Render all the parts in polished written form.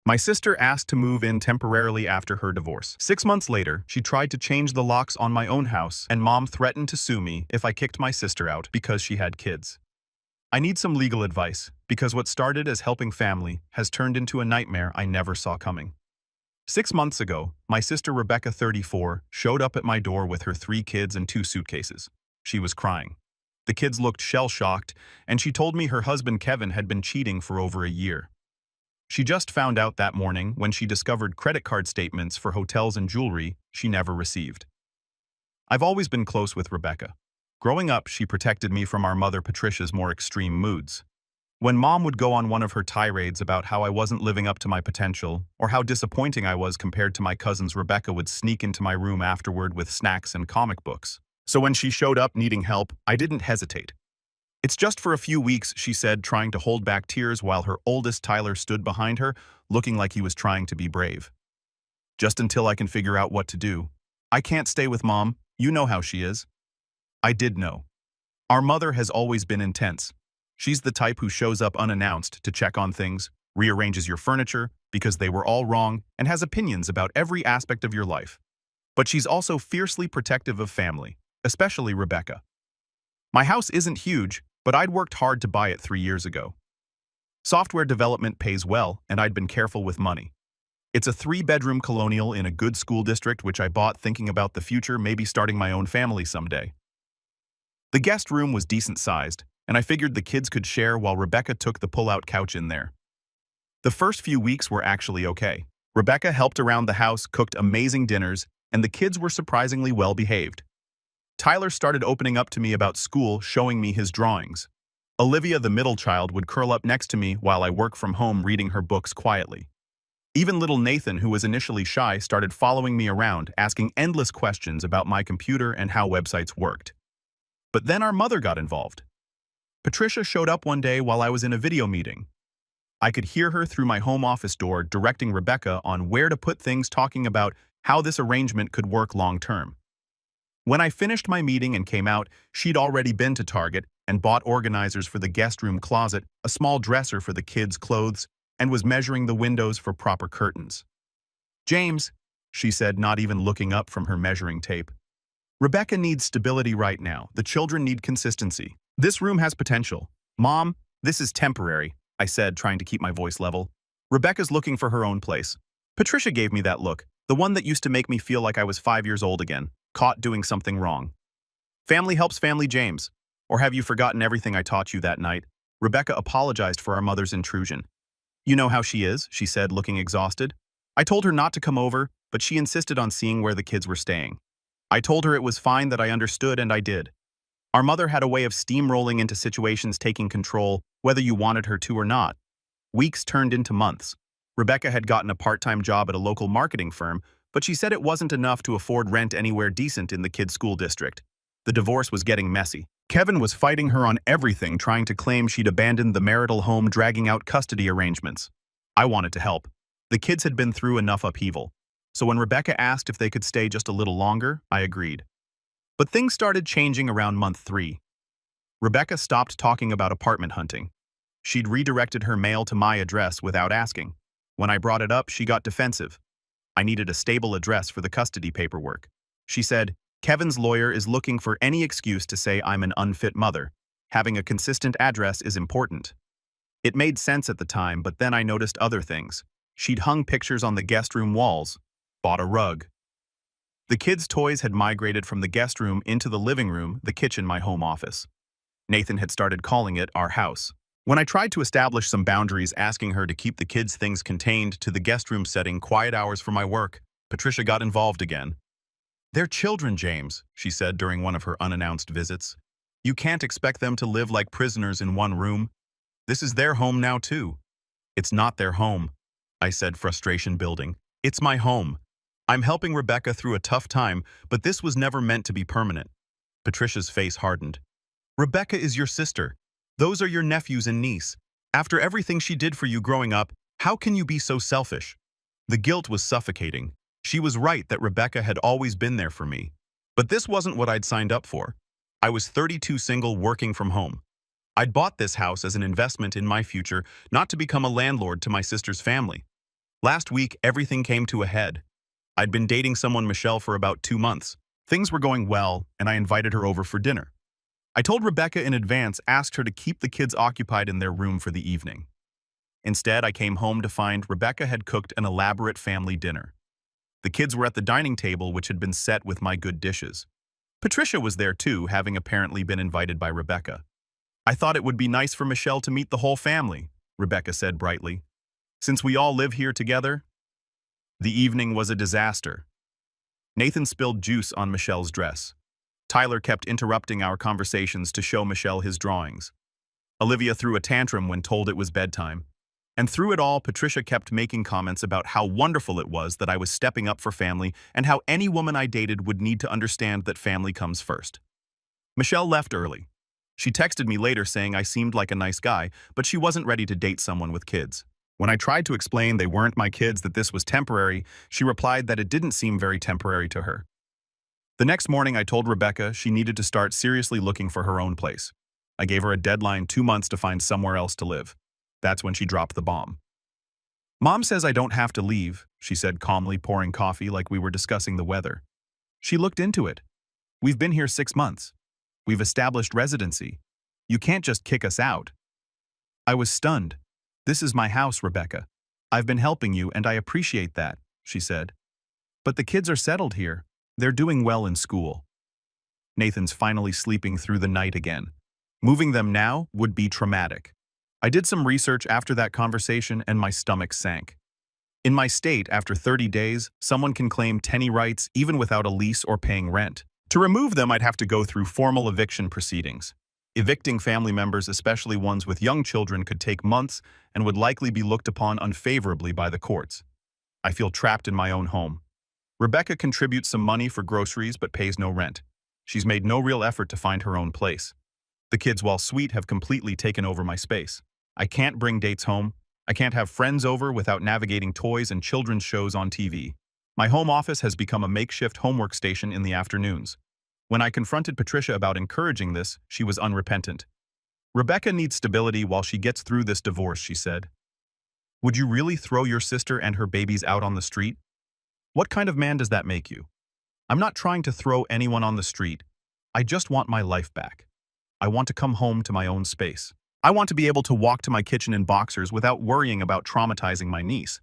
My sister asked to move in temporarily after her divorce. 6 months later, she tried to change the locks on my own house, and Mom threatened to sue me if I kicked my sister out because she had kids. I need some legal advice, because what started as helping family has turned into a nightmare I never saw coming. 6 months ago, my sister Rebecca, 34, showed up at my door with her 3 kids and 2 suitcases. She was crying. The kids looked shell-shocked, and she told me her husband Kevin had been cheating for over a year. She just found out that morning when she discovered credit card statements for hotels and jewelry she never received. I've always been close with Rebecca. Growing up, she protected me from our mother Patricia's more extreme moods. When Mom would go on one of her tirades about how I wasn't living up to my potential, or how disappointing I was compared to my cousins, Rebecca would sneak into my room afterward with snacks and comic books. So when she showed up needing help, I didn't hesitate. "It's just for a few weeks," she said, trying to hold back tears while her oldest Tyler stood behind her, looking like he was trying to be brave. "Just until I can figure out what to do. I can't stay with Mom. You know how she is." I did know. Our mother has always been intense. She's the type who shows up unannounced to check on things, rearranges your furniture because they were all wrong, and has opinions about every aspect of your life. But she's also fiercely protective of family, especially Rebecca. My house isn't huge, but I'd worked hard to buy it 3 years ago. Software development pays well, and I'd been careful with money. It's a 3-bedroom colonial in a good school district which I bought thinking about the future, maybe starting my own family someday. The guest room was decent-sized, and I figured the kids could share while Rebecca took the pull-out couch in there. The first few weeks were actually okay. Rebecca helped around the house, cooked amazing dinners, and the kids were surprisingly well-behaved. Tyler started opening up to me about school, showing me his drawings. Olivia, the middle child, would curl up next to me while I work from home reading her books quietly. Even little Nathan, who was initially shy, started following me around, asking endless questions about my computer and how websites worked. But then our mother got involved. Patricia showed up one day while I was in a video meeting. I could hear her through my home office door directing Rebecca on where to put things, talking about how this arrangement could work long-term. When I finished my meeting and came out, she'd already been to Target and bought organizers for the guest room closet, a small dresser for the kids' clothes, and was measuring the windows for proper curtains. "James," she said, not even looking up from her measuring tape, "Rebecca needs stability right now. The children need consistency. This room has potential. Mom, this is temporary," I said, trying to keep my voice level. "Rebecca's looking for her own place." Patricia gave me that look, the one that used to make me feel like I was 5 years old again, caught doing something wrong. "Family helps family, James. Or have you forgotten everything I taught you that night?" Rebecca apologized for our mother's intrusion. "You know how she is," she said, looking exhausted. "I told her not to come over, but she insisted on seeing where the kids were staying. I told her it was fine, that I understood, and I did." Our mother had a way of steamrolling into situations, taking control, whether you wanted her to or not. Weeks turned into months. Rebecca had gotten a part-time job at a local marketing firm, but she said it wasn't enough to afford rent anywhere decent in the kids' school district. The divorce was getting messy. Kevin was fighting her on everything, trying to claim she'd abandoned the marital home, dragging out custody arrangements. I wanted to help. The kids had been through enough upheaval. So when Rebecca asked if they could stay just a little longer, I agreed. But things started changing around month 3. Rebecca stopped talking about apartment hunting. She'd redirected her mail to my address without asking. When I brought it up, she got defensive. I needed a stable address for the custody paperwork. She said, "Kevin's lawyer is looking for any excuse to say I'm an unfit mother. Having a consistent address is important." It made sense at the time, but then I noticed other things. She'd hung pictures on the guest room walls, bought a rug. The kids' toys had migrated from the guest room into the living room, the kitchen, my home office. Nathan had started calling it our house. When I tried to establish some boundaries, asking her to keep the kids' things contained to the guest room setting, quiet hours for my work, Patricia got involved again. "They're children, James," she said during one of her unannounced visits. "You can't expect them to live like prisoners in one room. This is their home now, too." "It's not their home," I said, frustration building. "It's my home. I'm helping Rebecca through a tough time, but this was never meant to be permanent." Patricia's face hardened. "Rebecca is your sister. Those are your nephews and niece. After everything she did for you growing up, how can you be so selfish?" The guilt was suffocating. She was right that Rebecca had always been there for me. But this wasn't what I'd signed up for. I was 32, single, working from home. I'd bought this house as an investment in my future, not to become a landlord to my sister's family. Last week, everything came to a head. I'd been dating someone, Michelle, for about 2 months. Things were going well, and I invited her over for dinner. I told Rebecca in advance, asked her to keep the kids occupied in their room for the evening. Instead, I came home to find Rebecca had cooked an elaborate family dinner. The kids were at the dining table, which had been set with my good dishes. Patricia was there too, having apparently been invited by Rebecca. I thought it would be nice for Michelle to meet the whole family, Rebecca said brightly. Since we all live here together. The evening was a disaster. Nathan spilled juice on Michelle's dress. Tyler kept interrupting our conversations to show Michelle his drawings. Olivia threw a tantrum when told it was bedtime. And through it all, Patricia kept making comments about how wonderful it was that I was stepping up for family and how any woman I dated would need to understand that family comes first. Michelle left early. She texted me later saying I seemed like a nice guy, but she wasn't ready to date someone with kids. When I tried to explain they weren't my kids, that this was temporary, she replied that it didn't seem very temporary to her. The next morning, I told Rebecca she needed to start seriously looking for her own place. I gave her a deadline, 2 months to find somewhere else to live. That's when she dropped the bomb. Mom says I don't have to leave, she said calmly, pouring coffee like we were discussing the weather. She looked into it. We've been here 6 months. We've established residency. You can't just kick us out. I was stunned. This is my house, Rebecca. I've been helping you and I appreciate that, she said. But the kids are settled here. They're doing well in school. Nathan's finally sleeping through the night again. Moving them now would be traumatic. I did some research after that conversation and my stomach sank. In my state, after 30 days, someone can claim tenant rights even without a lease or paying rent. To remove them, I'd have to go through formal eviction proceedings. Evicting family members, especially ones with young children, could take months and would likely be looked upon unfavorably by the courts. I feel trapped in my own home. Rebecca contributes some money for groceries but pays no rent. She's made no real effort to find her own place. The kids, while sweet, have completely taken over my space. I can't bring dates home. I can't have friends over without navigating toys and children's shows on TV. My home office has become a makeshift homework station in the afternoons. When I confronted Patricia about encouraging this, she was unrepentant. Rebecca needs stability while she gets through this divorce, she said. Would you really throw your sister and her babies out on the street? What kind of man does that make you? I'm not trying to throw anyone on the street. I just want my life back. I want to come home to my own space. I want to be able to walk to my kitchen in boxers without worrying about traumatizing my niece.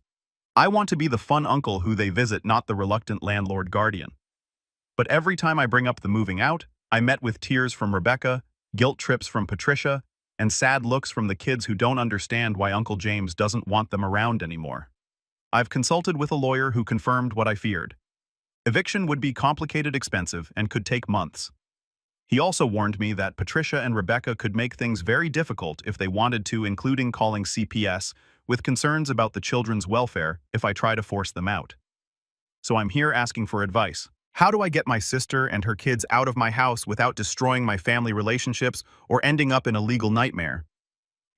I want to be the fun uncle who they visit, not the reluctant landlord guardian. But every time I bring up the moving out, I met with tears from Rebecca, guilt trips from Patricia, and sad looks from the kids who don't understand why Uncle James doesn't want them around anymore. I've consulted with a lawyer who confirmed what I feared. Eviction would be complicated, expensive, and could take months. He also warned me that Patricia and Rebecca could make things very difficult if they wanted to, including calling CPS, with concerns about the children's welfare if I try to force them out. So I'm here asking for advice. How do I get my sister and her kids out of my house without destroying my family relationships or ending up in a legal nightmare?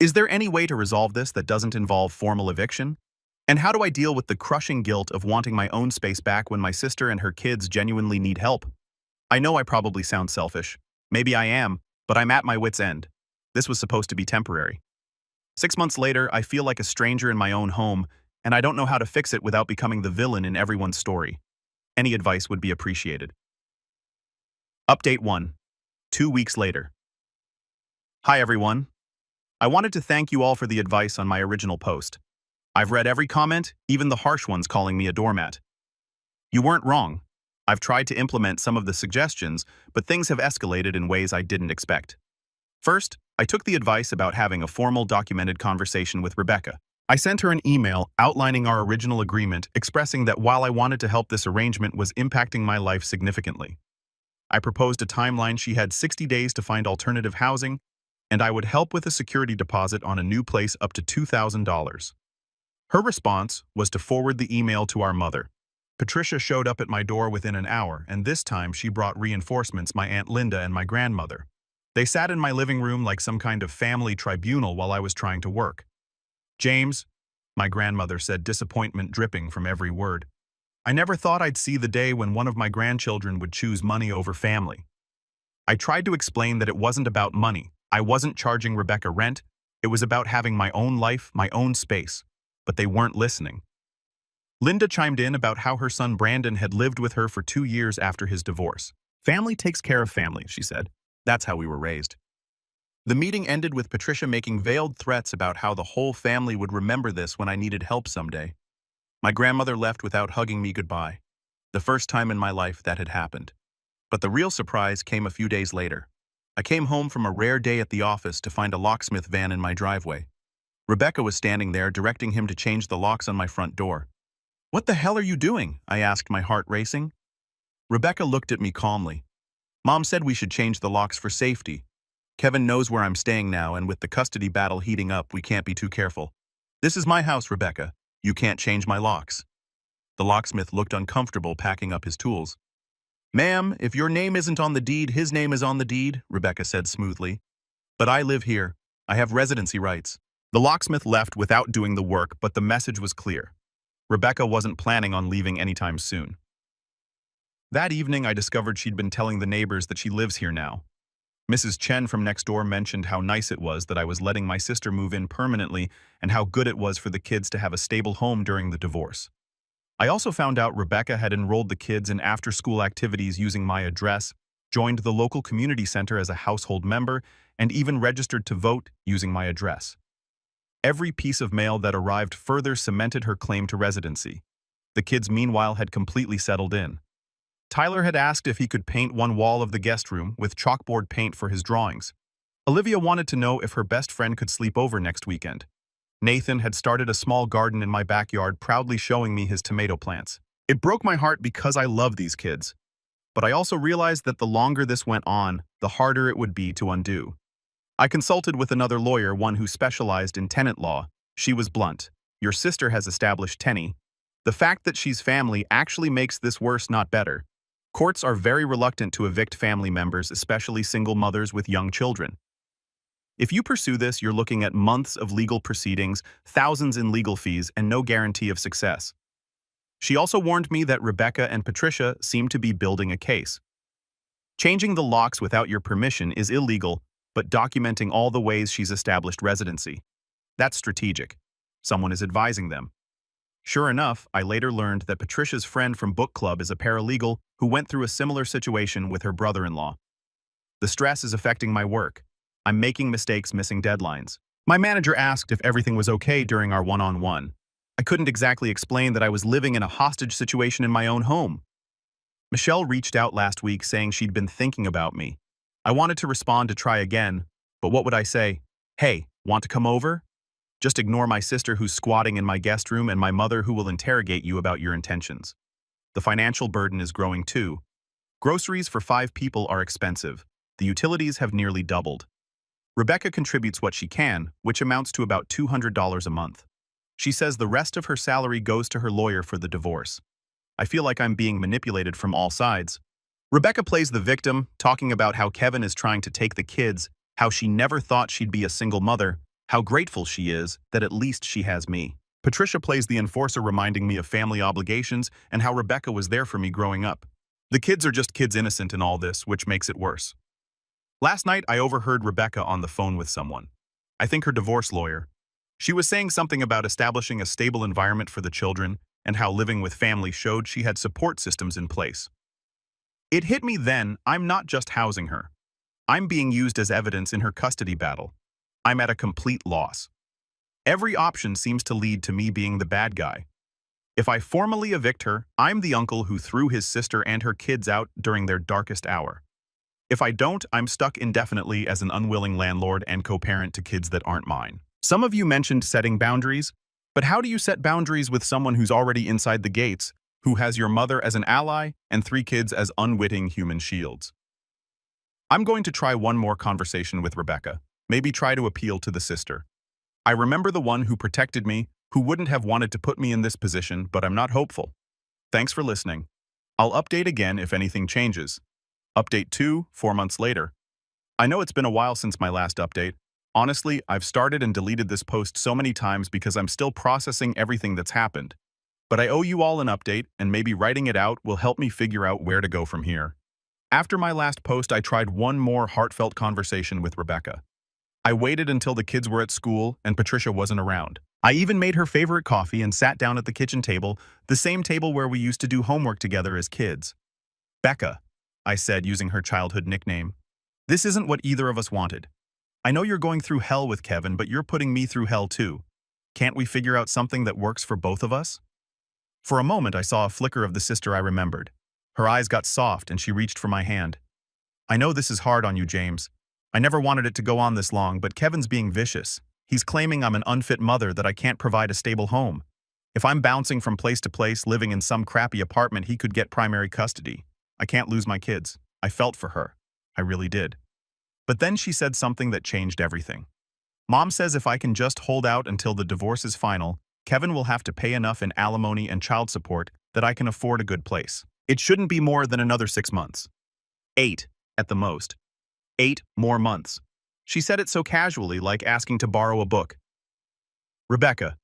Is there any way to resolve this that doesn't involve formal eviction? And how do I deal with the crushing guilt of wanting my own space back when my sister and her kids genuinely need help? I know I probably sound selfish. Maybe I am, but I'm at my wit's end. This was supposed to be temporary. 6 months later, I feel like a stranger in my own home, and I don't know how to fix it without becoming the villain in everyone's story. Any advice would be appreciated. Update 1. 2 weeks later. Hi everyone. I wanted to thank you all for the advice on my original post. I've read every comment, even the harsh ones calling me a doormat. You weren't wrong. I've tried to implement some of the suggestions, but things have escalated in ways I didn't expect. First, I took the advice about having a formal documented conversation with Rebecca. I sent her an email outlining our original agreement, expressing that while I wanted to help, this arrangement was impacting my life significantly. I proposed a timeline. She had 60 days to find alternative housing, and I would help with a security deposit on a new place up to $2,000. Her response was to forward the email to our mother. Patricia showed up at my door within an hour, and this time she brought reinforcements, my Aunt Linda and my grandmother. They sat in my living room like some kind of family tribunal while I was trying to work. James, my grandmother said, disappointment dripping from every word. I never thought I'd see the day when one of my grandchildren would choose money over family. I tried to explain that it wasn't about money. I wasn't charging Rebecca rent. It was about having my own life, my own space. But they weren't listening. Linda chimed in about how her son Brandon had lived with her for 2 years after his divorce. Family takes care of family, she said. That's how we were raised. The meeting ended with Patricia making veiled threats about how the whole family would remember this when I needed help someday. My grandmother left without hugging me goodbye. The first time in my life that had happened. But the real surprise came a few days later. I came home from a rare day at the office to find a locksmith van in my driveway. Rebecca was standing there directing him to change the locks on my front door. "What the hell are you doing?" I asked, my heart racing. Rebecca looked at me calmly. "Mom said we should change the locks for safety. Kevin knows where I'm staying now, and with the custody battle heating up, we can't be too careful. This is my house, Rebecca. You can't change my locks." The locksmith looked uncomfortable packing up his tools. "Ma'am, if your name isn't on the deed, his name is on the deed," Rebecca said smoothly. "But I live here. I have residency rights." The locksmith left without doing the work, but the message was clear. Rebecca wasn't planning on leaving anytime soon. That evening, I discovered she'd been telling the neighbors that she lives here now. Mrs. Chen from next door mentioned how nice it was that I was letting my sister move in permanently and how good it was for the kids to have a stable home during the divorce. I also found out Rebecca had enrolled the kids in after-school activities using my address, joined the local community center as a household member, and even registered to vote using my address. Every piece of mail that arrived further cemented her claim to residency. The kids, meanwhile, had completely settled in. Tyler had asked if he could paint one wall of the guest room with chalkboard paint for his drawings. Olivia wanted to know if her best friend could sleep over next weekend. Nathan had started a small garden in my backyard, proudly showing me his tomato plants. It broke my heart because I love these kids. But I also realized that the longer this went on, the harder it would be to undo. I consulted with another lawyer, one who specialized in tenant law. She was blunt. "Your sister has established tenny. The fact that she's family actually makes this worse, not better. Courts are very reluctant to evict family members, especially single mothers with young children. If you pursue this, you're looking at months of legal proceedings, thousands in legal fees, and no guarantee of success." She also warned me that Rebecca and Patricia seem to be building a case. Changing the locks without your permission is illegal, but documenting all the ways she's established residency. That's strategic. Someone is advising them. Sure enough, I later learned that Patricia's friend from book club is a paralegal who went through a similar situation with her brother-in-law. The stress is affecting my work. I'm making mistakes, missing deadlines. My manager asked if everything was okay during our one-on-one. I couldn't exactly explain that I was living in a hostage situation in my own home. Michelle reached out last week saying she'd been thinking about me. I wanted to respond to try again, but what would I say? "Hey, want to come over?" Just ignore my sister who's squatting in my guest room and my mother who will interrogate you about your intentions. The financial burden is growing too. Groceries for 5 people are expensive. The utilities have nearly doubled. Rebecca contributes what she can, which amounts to about $200 a month. She says the rest of her salary goes to her lawyer for the divorce. I feel like I'm being manipulated from all sides. Rebecca plays the victim, talking about how Kevin is trying to take the kids, how she never thought she'd be a single mother, how grateful she is that at least she has me. Patricia plays the enforcer, reminding me of family obligations and how Rebecca was there for me growing up. The kids are just kids, innocent in all this, which makes it worse. Last night, I overheard Rebecca on the phone with someone. I think her divorce lawyer. She was saying something about establishing a stable environment for the children and how living with family showed she had support systems in place. It hit me then, I'm not just housing her. I'm being used as evidence in her custody battle. I'm at a complete loss. Every option seems to lead to me being the bad guy. If I formally evict her, I'm the uncle who threw his sister and her kids out during their darkest hour. If I don't, I'm stuck indefinitely as an unwilling landlord and co-parent to kids that aren't mine. Some of you mentioned setting boundaries, but how do you set boundaries with someone who's already inside the gates, who has your mother as an ally and 3 kids as unwitting human shields? I'm going to try one more conversation with Rebecca, maybe try to appeal to the sister. I remember the one who protected me, who wouldn't have wanted to put me in this position, but I'm not hopeful. Thanks for listening. I'll update again if anything changes. Update 2, 4 months later. I know it's been a while since my last update. Honestly, I've started and deleted this post so many times because I'm still processing everything that's happened. But I owe you all an update, and maybe writing it out will help me figure out where to go from here. After my last post, I tried one more heartfelt conversation with Rebecca. I waited until the kids were at school and Patricia wasn't around. I even made her favorite coffee and sat down at the kitchen table, the same table where we used to do homework together as kids. Becca, I said using her childhood nickname. This isn't what either of us wanted. I know you're going through hell with Kevin, but you're putting me through hell too. Can't we figure out something that works for both of us? For a moment, I saw a flicker of the sister I remembered. Her eyes got soft and she reached for my hand. I know this is hard on you, James. I never wanted it to go on this long, but Kevin's being vicious. He's claiming I'm an unfit mother, that I can't provide a stable home. If I'm bouncing from place to place, living in some crappy apartment, he could get primary custody. I can't lose my kids. I felt for her. I really did. But then she said something that changed everything. Mom says if I can just hold out until the divorce is final, Kevin will have to pay enough in alimony and child support that I can afford a good place. It shouldn't be more than another 6 months. 8, at the most. 8 more months. She said it so casually, like asking to borrow a book. Rebecca,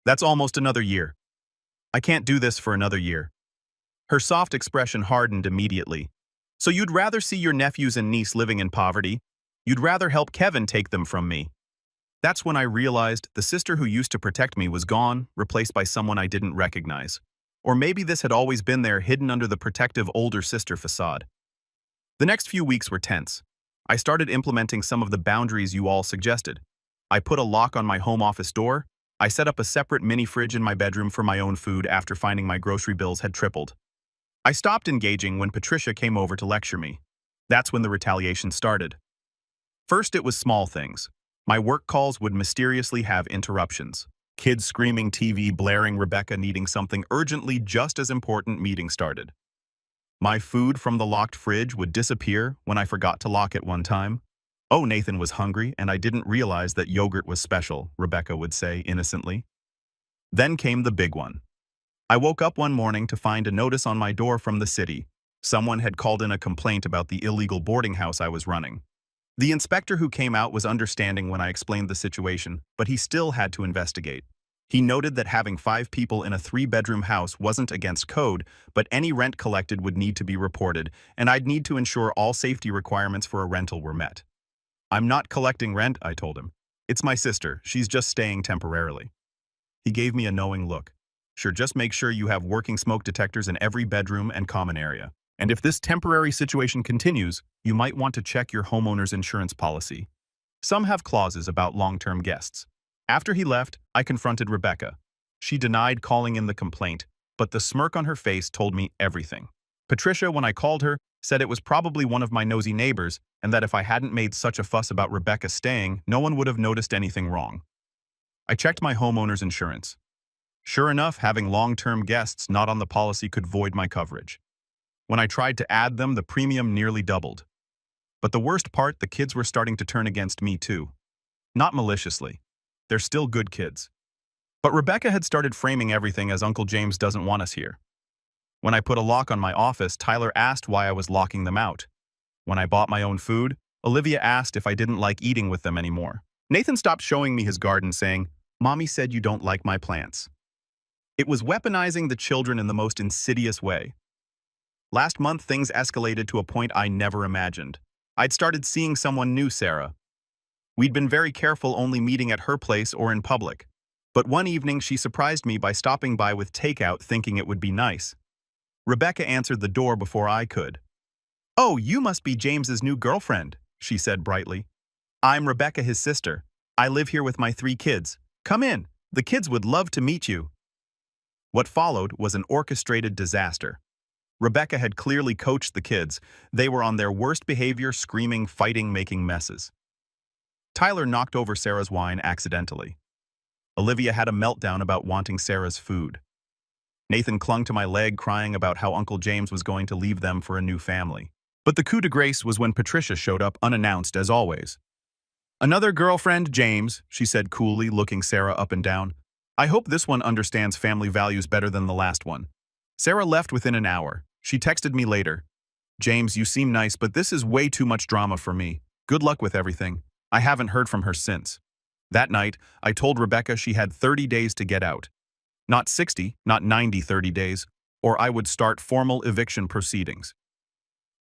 that's almost another year. I can't do this for another year. Her soft expression hardened immediately. So you'd rather see your nephews and niece living in poverty? You'd rather help Kevin take them from me? That's when I realized the sister who used to protect me was gone, replaced by someone I didn't recognize. Or maybe this had always been there, hidden under the protective older sister facade. The next few weeks were tense. I started implementing some of the boundaries you all suggested. I put a lock on my home office door. I set up a separate mini fridge in my bedroom for my own food after finding my grocery bills had tripled. I stopped engaging when Patricia came over to lecture me. That's when the retaliation started. First, it was small things. My work calls would mysteriously have interruptions. Kids screaming, TV blaring, Rebecca needing something urgently, just as important meeting started. My food from the locked fridge would disappear when I forgot to lock it one time. Oh, Nathan was hungry and I didn't realize that yogurt was special, Rebecca would say innocently. Then came the big one. I woke up one morning to find a notice on my door from the city. Someone had called in a complaint about the illegal boarding house I was running. The inspector who came out was understanding when I explained the situation, but he still had to investigate. He noted that having 5 people in a 3-bedroom house wasn't against code, but any rent collected would need to be reported, and I'd need to ensure all safety requirements for a rental were met. I'm not collecting rent, I told him. It's my sister. She's just staying temporarily. He gave me a knowing look. Sure, just make sure you have working smoke detectors in every bedroom and common area. And if this temporary situation continues, you might want to check your homeowner's insurance policy. Some have clauses about long-term guests. After he left, I confronted Rebecca. She denied calling in the complaint, but the smirk on her face told me everything. Patricia, when I called her, said it was probably one of my nosy neighbors and that if I hadn't made such a fuss about Rebecca staying, no one would have noticed anything wrong. I checked my homeowner's insurance. Sure enough, having long-term guests not on the policy could void my coverage. When I tried to add them, the premium nearly doubled. But the worst part, the kids were starting to turn against me too. Not maliciously. They're still good kids. But Rebecca had started framing everything as Uncle James doesn't want us here. When I put a lock on my office, Tyler asked why I was locking them out. When I bought my own food, Olivia asked if I didn't like eating with them anymore. Nathan stopped showing me his garden, saying, "Mommy said you don't like my plants." It was weaponizing the children in the most insidious way. Last month, things escalated to a point I never imagined. I'd started seeing someone new, Sarah. We'd been very careful only meeting at her place or in public. But one evening, she surprised me by stopping by with takeout, thinking it would be nice. Rebecca answered the door before I could. "Oh, you must be James's new girlfriend," she said brightly. "I'm Rebecca, his sister. I live here with my 3 kids. Come in. The kids would love to meet you." What followed was an orchestrated disaster. Rebecca had clearly coached the kids. They were on their worst behavior, screaming, fighting, making messes. Tyler knocked over Sarah's wine accidentally. Olivia had a meltdown about wanting Sarah's food. Nathan clung to my leg, crying about how Uncle James was going to leave them for a new family. But the coup de grace was when Patricia showed up unannounced as always. "Another girlfriend, James," she said coolly, looking Sarah up and down. "I hope this one understands family values better than the last one." Sarah left within an hour. She texted me later. "James, you seem nice, but this is way too much drama for me. Good luck with everything." I haven't heard from her since. That night, I told Rebecca she had 30 days to get out. Not 60, not 90, 30 days, or I would start formal eviction proceedings.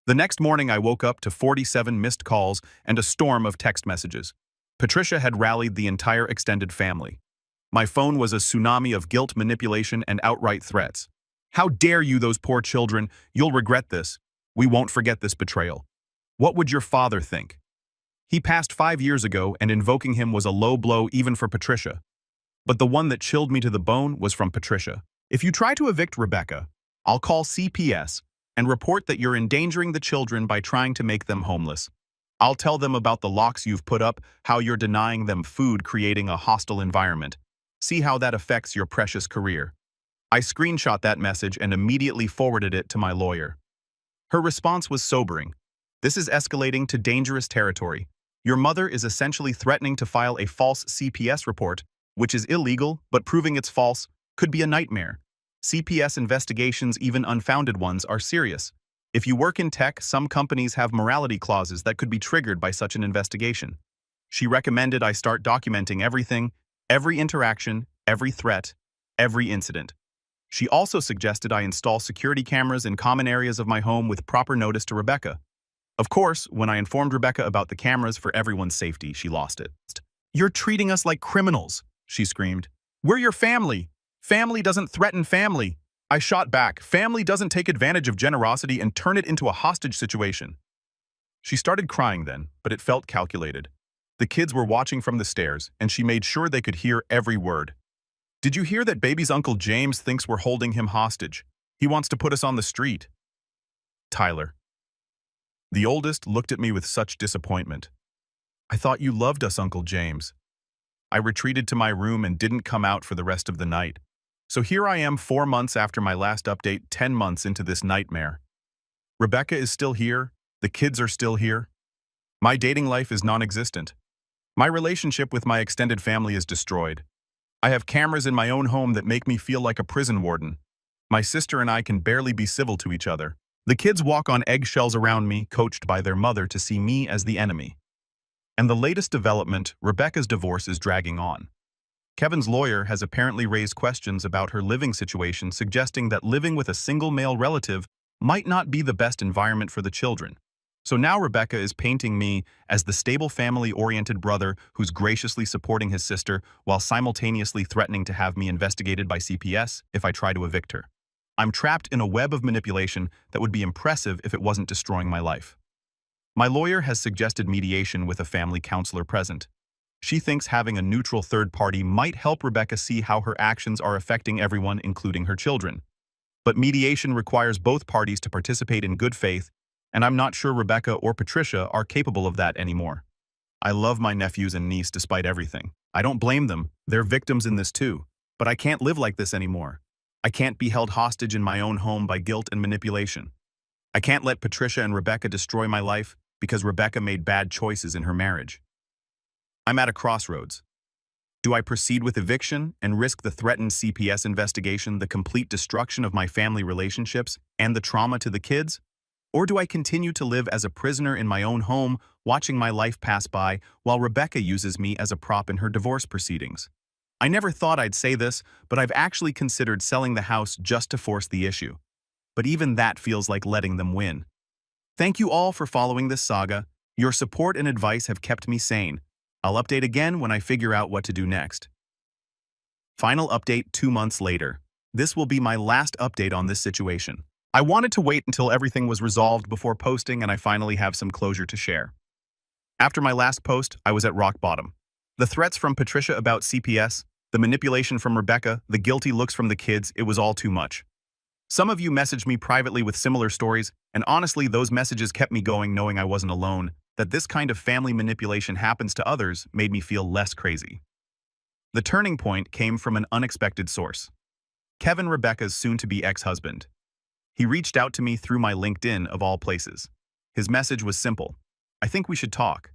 The next morning, I woke up to 47 missed calls and a storm of text messages. Patricia had rallied the entire extended family. My phone was a tsunami of guilt, manipulation, and outright threats. How dare you, those poor children? You'll regret this. We won't forget this betrayal. What would your father think? He passed 5 years ago, and invoking him was a low blow even for Patricia. But the one that chilled me to the bone was from Patricia. If you try to evict Rebecca, I'll call CPS and report that you're endangering the children by trying to make them homeless. I'll tell them about the locks you've put up, how you're denying them food, creating a hostile environment. See how that affects your precious career. I screenshot that message and immediately forwarded it to my lawyer. Her response was sobering. This is escalating to dangerous territory. Your mother is essentially threatening to file a false CPS report, which is illegal, but proving it's false could be a nightmare. CPS investigations, even unfounded ones, are serious. If you work in tech, some companies have morality clauses that could be triggered by such an investigation. She recommended I start documenting everything, every interaction, every threat, every incident. She also suggested I install security cameras in common areas of my home with proper notice to Rebecca. Of course, when I informed Rebecca about the cameras for everyone's safety, she lost it. "You're treating us like criminals," she screamed. "We're your family. Family doesn't threaten family." I shot back. "Family doesn't take advantage of generosity and turn it into a hostage situation." She started crying then, but it felt calculated. The kids were watching from the stairs, and she made sure they could hear every word. "Did you hear that baby's Uncle James thinks we're holding him hostage? He wants to put us on the street." Tyler. The oldest looked at me with such disappointment. "I thought you loved us, Uncle James." I retreated to my room and didn't come out for the rest of the night. So here I am 4 months after my last update, 10 months into this nightmare. Rebecca is still here. The kids are still here. My dating life is non-existent. My relationship with my extended family is destroyed. I have cameras in my own home that make me feel like a prison warden. My sister and I can barely be civil to each other. The kids walk on eggshells around me, coached by their mother to see me as the enemy. And the latest development, Rebecca's divorce is dragging on. Kevin's lawyer has apparently raised questions about her living situation, suggesting that living with a single male relative might not be the best environment for the children. So now Rebecca is painting me as the stable family-oriented brother who's graciously supporting his sister while simultaneously threatening to have me investigated by CPS if I try to evict her. I'm trapped in a web of manipulation that would be impressive if it wasn't destroying my life. My lawyer has suggested mediation with a family counselor present. She thinks having a neutral third party might help Rebecca see how her actions are affecting everyone, including her children. But mediation requires both parties to participate in good faith, and I'm not sure Rebecca or Patricia are capable of that anymore. I love my nephews and niece despite everything. I don't blame them. They're victims in this too. But I can't live like this anymore. I can't be held hostage in my own home by guilt and manipulation. I can't let Patricia and Rebecca destroy my life because Rebecca made bad choices in her marriage. I'm at a crossroads. Do I proceed with eviction and risk the threatened CPS investigation, the complete destruction of my family relationships, and the trauma to the kids? Or do I continue to live as a prisoner in my own home, watching my life pass by while Rebecca uses me as a prop in her divorce proceedings? I never thought I'd say this, but I've actually considered selling the house just to force the issue. But even that feels like letting them win. Thank you all for following this saga. Your support and advice have kept me sane. I'll update again when I figure out what to do next. Final update 2 months later. This will be my last update on this situation. I wanted to wait until everything was resolved before posting and I finally have some closure to share. After my last post, I was at rock bottom. The threats from Patricia about CPS, the manipulation from Rebecca, the guilty looks from the kids, it was all too much. Some of you messaged me privately with similar stories, and honestly, those messages kept me going knowing I wasn't alone. That this kind of family manipulation happens to others made me feel less crazy. The turning point came from an unexpected source. Kevin, Rebecca's soon-to-be ex-husband. He reached out to me through my LinkedIn of all places. His message was simple. "I think we should talk."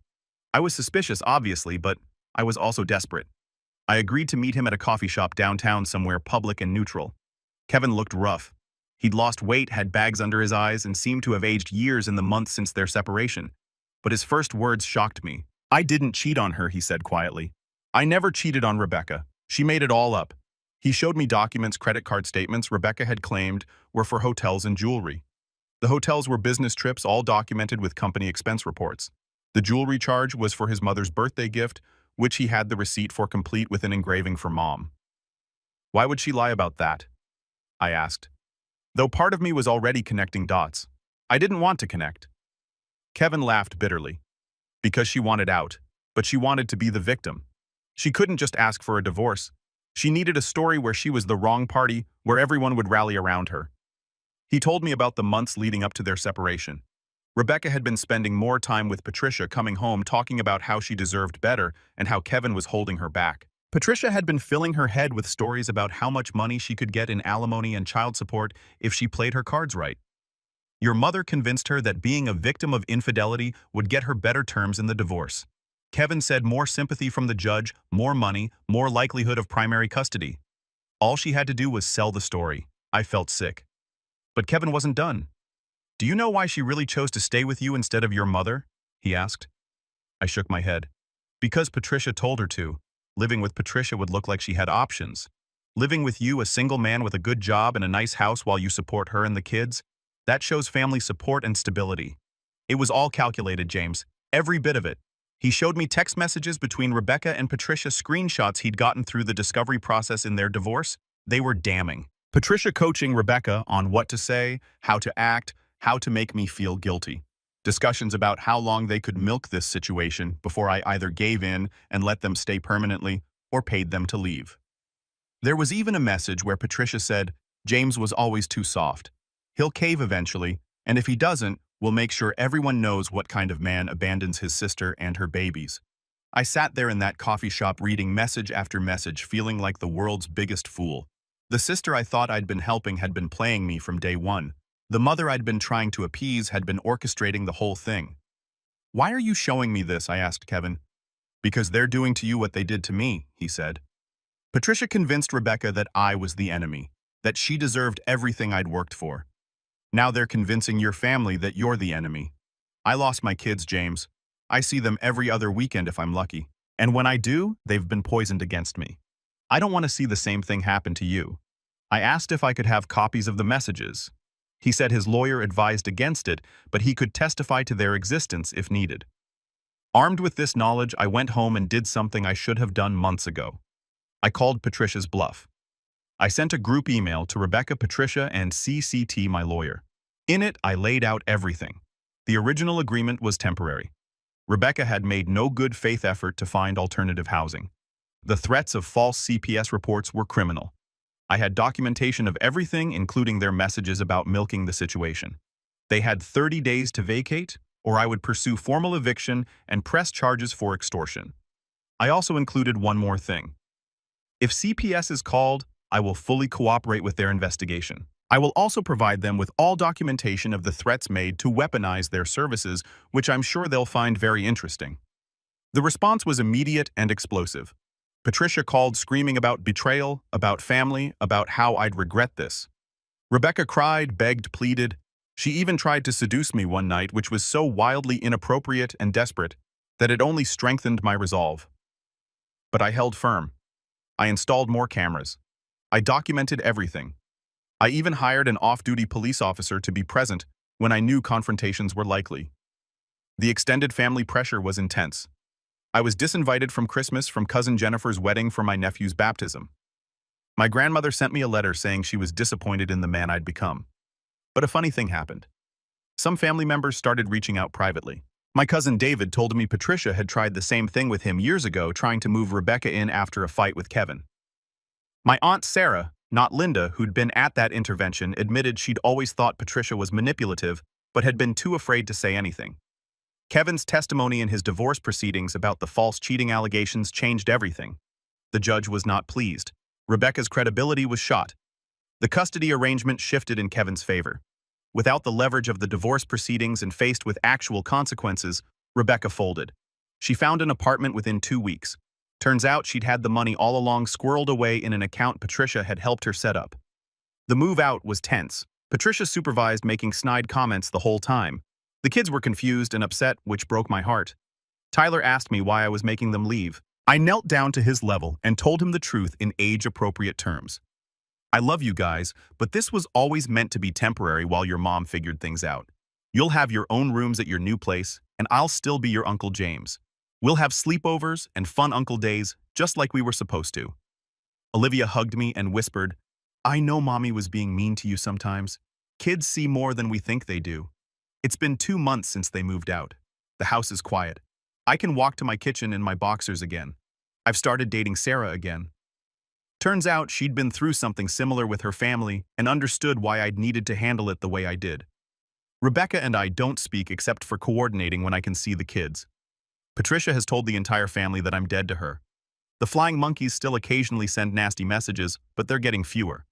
I was suspicious, obviously, but I was also desperate. I agreed to meet him at a coffee shop downtown somewhere public and neutral. Kevin looked rough. He'd lost weight, had bags under his eyes, and seemed to have aged years in the months since their separation. But his first words shocked me. "I didn't cheat on her," he said quietly. "I never cheated on Rebecca. She made it all up." He showed me documents, credit card statements Rebecca had claimed were for hotels and jewelry. The hotels were business trips, all documented with company expense reports. The jewelry charge was for his mother's birthday gift, which he had the receipt for complete with an engraving for Mom. Why would she lie about that? I asked. Though part of me was already connecting dots, I didn't want to connect. Kevin laughed bitterly. Because she wanted out, but she wanted to be the victim. She couldn't just ask for a divorce. She needed a story where she was the wrong party, where everyone would rally around her. He told me about the months leading up to their separation. Rebecca had been spending more time with Patricia, coming home talking about how she deserved better and how Kevin was holding her back. Patricia had been filling her head with stories about how much money she could get in alimony and child support if she played her cards right. Your mother convinced her that being a victim of infidelity would get her better terms in the divorce. Kevin said more sympathy from the judge, more money, more likelihood of primary custody. All she had to do was sell the story. I felt sick. But Kevin wasn't done. Do you know why she really chose to stay with you instead of your mother? He asked. I shook my head. Because Patricia told her to. Living with Patricia would look like she had options. Living with you, a single man with a good job and a nice house while you support her and the kids, that shows family support and stability. It was all calculated, James. Every bit of it. He showed me text messages between Rebecca and Patricia, screenshots he'd gotten through the discovery process in their divorce. They were damning. Patricia coaching Rebecca on what to say, how to act, how to make me feel guilty. Discussions about how long they could milk this situation before I either gave in and let them stay permanently or paid them to leave. There was even a message where Patricia said, James was always too soft. He'll cave eventually, and if he doesn't, we'll make sure everyone knows what kind of man abandons his sister and her babies. I sat there in that coffee shop reading message after message, feeling like the world's biggest fool. The sister I thought I'd been helping had been playing me from day one. The mother I'd been trying to appease had been orchestrating the whole thing. Why are you showing me this? I asked Kevin. Because they're doing to you what they did to me, he said. Patricia convinced Rebecca that I was the enemy, that she deserved everything I'd worked for. Now they're convincing your family that you're the enemy. I lost my kids, James. I see them every other weekend if I'm lucky. And when I do, they've been poisoned against me. I don't want to see the same thing happen to you. I asked if I could have copies of the messages. He said his lawyer advised against it, but he could testify to their existence if needed. Armed with this knowledge, I went home and did something I should have done months ago. I called Patricia's bluff. I sent a group email to Rebecca, Patricia, and CCT, my lawyer. In it, I laid out everything. The original agreement was temporary. Rebecca had made no good faith effort to find alternative housing. The threats of false CPS reports were criminal. I had documentation of everything, including their messages about milking the situation. They had 30 days to vacate, or I would pursue formal eviction and press charges for extortion. I also included one more thing. If CPS is called, I will fully cooperate with their investigation. I will also provide them with all documentation of the threats made to weaponize their services, which I'm sure they'll find very interesting. The response was immediate and explosive. Patricia called screaming about betrayal, about family, about how I'd regret this. Rebecca cried, begged, pleaded. She even tried to seduce me one night, which was so wildly inappropriate and desperate that it only strengthened my resolve. But I held firm. I installed more cameras. I documented everything. I even hired an off-duty police officer to be present when I knew confrontations were likely. The extended family pressure was intense. I was disinvited from Christmas, from cousin Jennifer's wedding, for my nephew's baptism. My grandmother sent me a letter saying she was disappointed in the man I'd become. But a funny thing happened. Some family members started reaching out privately. My cousin David told me Patricia had tried the same thing with him years ago, trying to move Rebecca in after a fight with Kevin. My aunt Sarah, not Linda, who'd been at that intervention, admitted she'd always thought Patricia was manipulative, but had been too afraid to say anything. Kevin's testimony in his divorce proceedings about the false cheating allegations changed everything. The judge was not pleased. Rebecca's credibility was shot. The custody arrangement shifted in Kevin's favor. Without the leverage of the divorce proceedings and faced with actual consequences, Rebecca folded. She found an apartment within 2 weeks. Turns out she'd had the money all along squirreled away in an account Patricia had helped her set up. The move out was tense. Patricia supervised, making snide comments the whole time. The kids were confused and upset, which broke my heart. Tyler asked me why I was making them leave. I knelt down to his level and told him the truth in age-appropriate terms. I love you guys, but this was always meant to be temporary while your mom figured things out. You'll have your own rooms at your new place, and I'll still be your Uncle James. We'll have sleepovers and fun uncle days, just like we were supposed to. Olivia hugged me and whispered, I know mommy was being mean to you sometimes. Kids see more than we think they do. It's been 2 months since they moved out. The house is quiet. I can walk to my kitchen in my boxers again. I've started dating Sarah again. Turns out she'd been through something similar with her family and understood why I'd needed to handle it the way I did. Rebecca and I don't speak except for coordinating when I can see the kids. Patricia has told the entire family that I'm dead to her. The flying monkeys still occasionally send nasty messages, but they're getting fewer.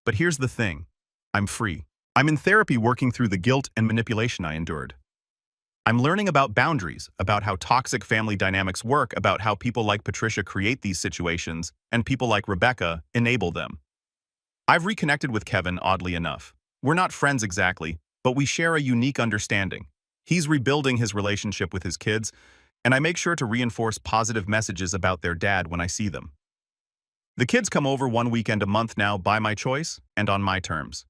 But here's the thing. I'm free. I'm in therapy working through the guilt and manipulation I endured. I'm learning about boundaries, about how toxic family dynamics work, about how people like Patricia create these situations, and people like Rebecca enable them. I've reconnected with Kevin, oddly enough. We're not friends exactly, but we share a unique understanding. He's rebuilding his relationship with his kids, and I make sure to reinforce positive messages about their dad when I see them. The kids come over one weekend a month now by my choice and on my terms.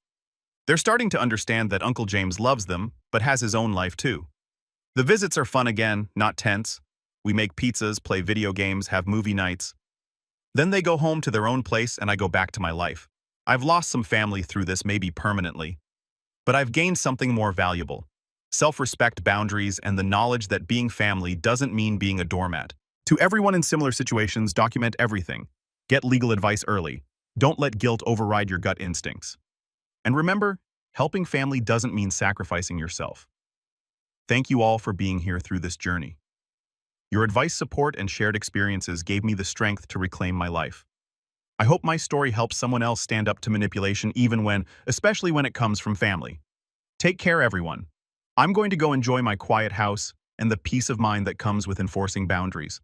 They're starting to understand that Uncle James loves them, but has his own life too. The visits are fun again, not tense. We make pizzas, play video games, have movie nights. Then they go home to their own place and I go back to my life. I've lost some family through this, maybe permanently. But I've gained something more valuable. Self-respect, boundaries, and the knowledge that being family doesn't mean being a doormat. To everyone in similar situations, document everything. Get legal advice early. Don't let guilt override your gut instincts. And remember, helping family doesn't mean sacrificing yourself. Thank you all for being here through this journey. Your advice, support, and shared experiences gave me the strength to reclaim my life. I hope my story helps someone else stand up to manipulation especially when it comes from family. Take care, everyone. I'm going to go enjoy my quiet house and the peace of mind that comes with enforcing boundaries.